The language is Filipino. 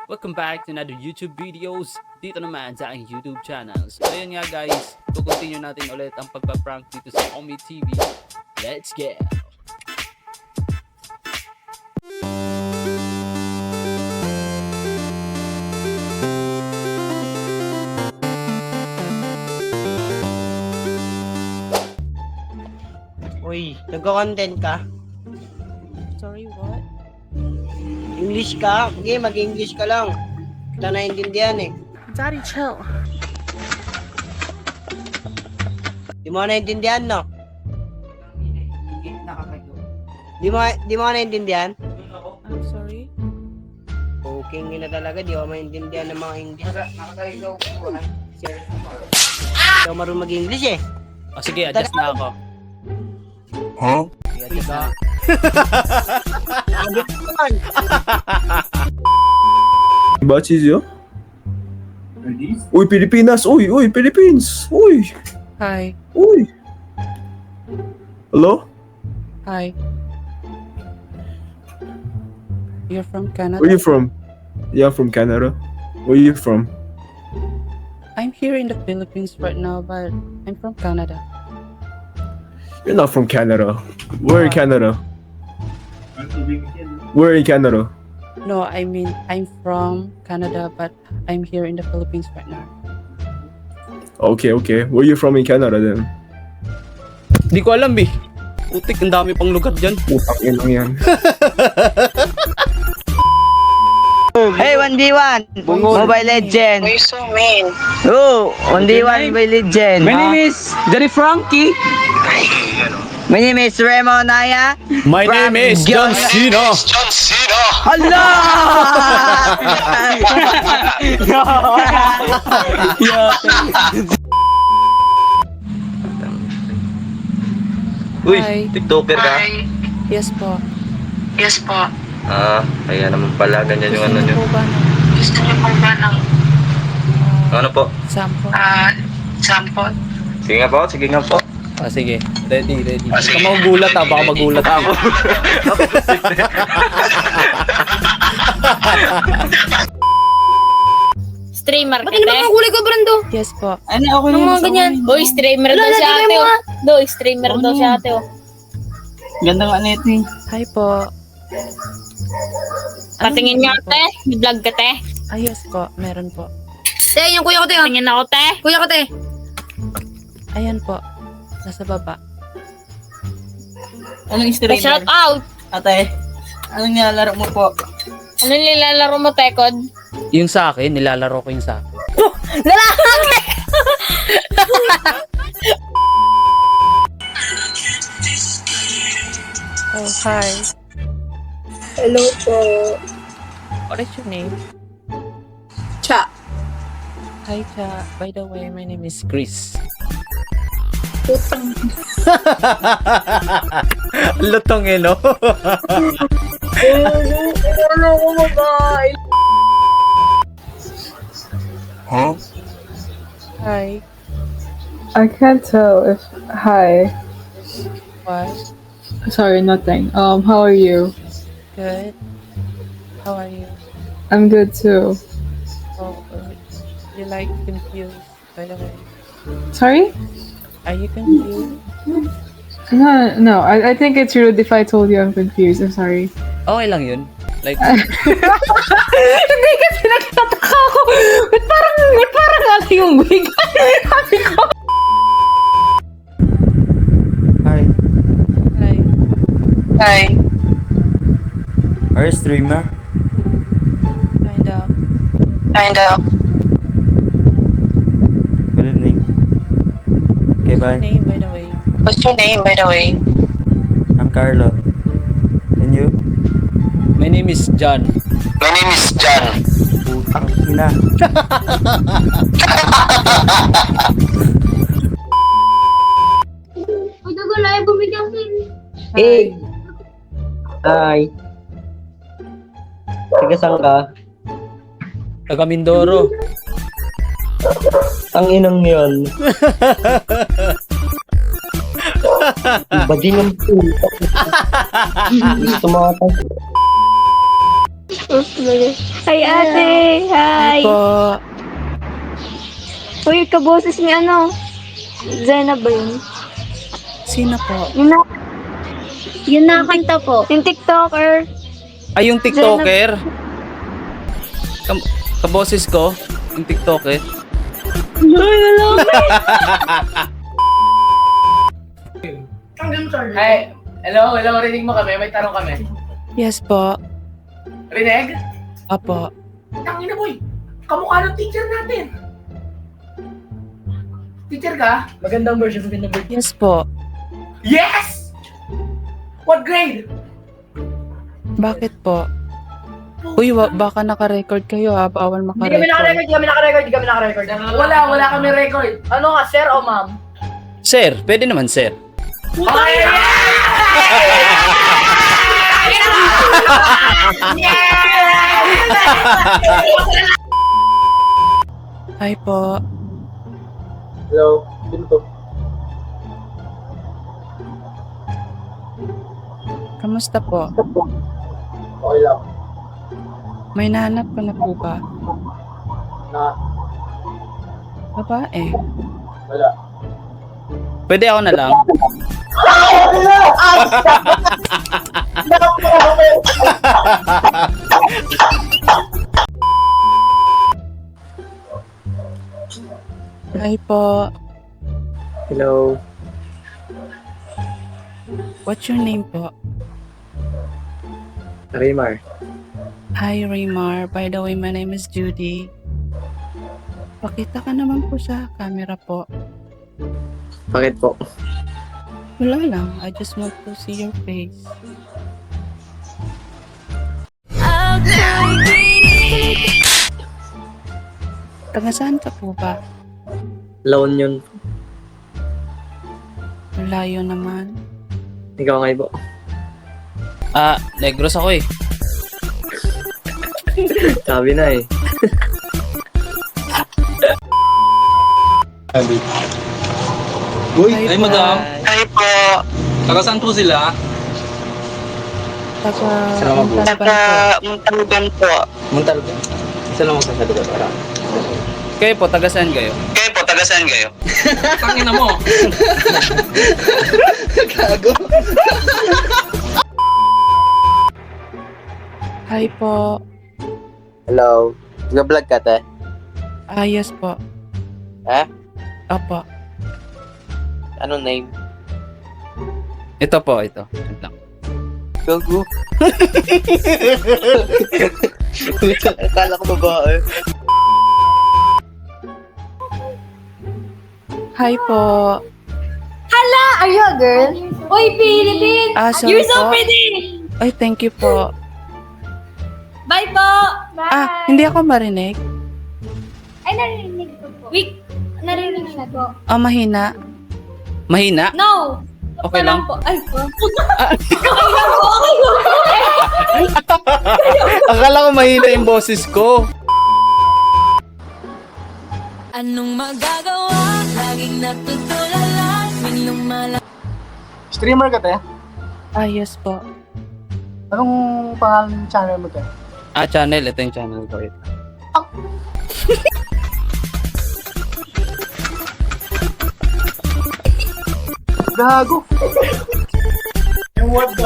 Welcome back to another YouTube videos dito naman sa aking YouTube channel. So ayun nga guys, kukontinue natin ulit ang pagpa-prank dito sa Omi TV. Let's get! Uy, nagko-content ka? Sorry, what? English ka? Sige, mag-English ka lang. Kita naiintindihan eh. Daddy, chill. Di mo naiintindihan, no? Di mo naiintindihan? I'm sorry. Okay na talaga, di mo maintindihan ng mga English. Di mo marunong mag-English eh. O sige, adjust na ako. Huh? Adjust na. Batches yun? Uy, Pilipinas! Uy, Philippines! Uy! Hi. Uy! Hello? Hi. You're from Canada? Where you from? Yeah, I'm from Canada. Where you from? I'm here in the Philippines right now, but I'm from Canada. You're not from Canada. Where in Canada? Where in Canada? No, I mean, I'm from Canada, but I'm here in the Philippines right now. Okay. Where you from in Canada then? Di ko alam eh. Utik, ang dami pang lugar dyan. Putang inang yan. Hey, 1v1 Mobile Legend. You're so mean. Oh, 1v1 Mobile Legend. My name is Johnny Frankie. My name is Remo Naya. My name is John Cena. John Cena! Allah! Uy, Hi. TikToker ka? Hi. Yes po. Yes po. Kaya naman pala, ganyan yung ano nyo. po ba ng Gusto niyo pong ba ng Ano po? sample? sample? Sige nga po. Sige, ready. sige. Baka magugulat baka magulat ako. Streamer ka, Ba't hindi te? naman kulay ko, Brando? Yes po. Ano, okay Anong mga ganyan? Boy, streamer daw si ate, oh. Boy, streamer daw si ate, oh. Ganda nga nito eh. Hi po. Patingin nga, po? te. May vlog ka, te. Yes po. Meron po. Te, yung kuya ko, te. Tingin ako, te. Kuya ko, te. Ayan po. Nasa baba. Anong Shout out. Ate, anong nilalaro mo po? Ano nilalaro mo, te, Kod? Yung sa akin, nilalaro ko yung sa akin. Oh, hi. Hello po. What is your name? Cha. Hi, Cha. By the way, my name is Chris. Putang. Lutong eh, no? Ano ko mag-ay? Huh? Hi. I can't tell if hi. What? Sorry, nothing. How are you? Good. How are you? I'm good too. Oh, you like confused, by the way. Sorry? Are you confused? No. I think it's rude if I told you I'm confused. I'm sorry. Okay lang yun. Like, Hindi kasi nagtataka ako. Ba't parang ano yung wig? Sabi ko. Hi. Hi. Hi. Are you a streamer? Kind of. Find out. Good evening. Okay, bye. Name, by the way. What's your name, by the way? I'm Carlo. And you? my name is John. My name is John. Putang ina. Uy, nagulay. Bumigyan din. Hey. Hi. Taga saan ka? Taga Mindoro. Ang inang yun. Iba din yung puta. Gusto mga Hi, ate. Hi. Po. Uy, kaboses ni ano? Zena ba yun? Sino po? Yun nakakanta po. Yung TikToker. Ay, yung TikToker. Kaboses ko, yung TikToker. Hi. Hello, rinig mo kami. May tanong kami. Yes po. Rinig? Opo. Tangina boy. Kamukha ng teacher natin. Teacher ka? Magandang version. Yes po. Yes! What grade? Bakit po? Uy, baka naka-record kayo ha. Bawal Hindi kami maka-record. naka-record. Wala kami record. Ano ka, sir o ma'am? Sir, pwede naman sir. Okay! Hi po. Hello. Sino to? Kamusta po? Okay lang. May nahanap ka na po ba? Na, Babae. wala. Pwede ako na lang. Hi po. Hello. What's your name po? Raymar. Hi, Raymar. By the way, my name is Judy. Pakita ka naman po sa camera po. Bakit po? Wala lang. I just want to see your face. Taga saan ka po ba? Laon yun. Layo naman. Ikaw nga po. Negros ako eh. Sabi na eh. Uy, Ay, madam. Hi po. Taga saan po sila? Taga Montalban po. Muntalban po. Kayo po, taga saan kayo? Kayo po, taga saan kayo? Tangina mo. Hi po. Hello. Nag-vlog ka, te? Yes po. Eh? Opo. Anong name? Ito po, ito. Wait lang. Gago. Akala ko babae. Hi po. Are you a girl? Uy, Philippines! Sorry You're so po. pretty! Ay, thank you po. Bye po! Bye! Hindi ako marinig. Ay, narinig ko po. Wait, narinig na po. Mahina. Mahina? No! Okay lang. Po. Ay, po. Akala ko mahina yung boses ko. Anong magagawa? Laging natutulala. Tuwing lumala. Streamer ka, te? Yes po. Anong pangalan ng channel mo, te? Channel. Ito yung channel ko. Ito. Gago. Yung what the?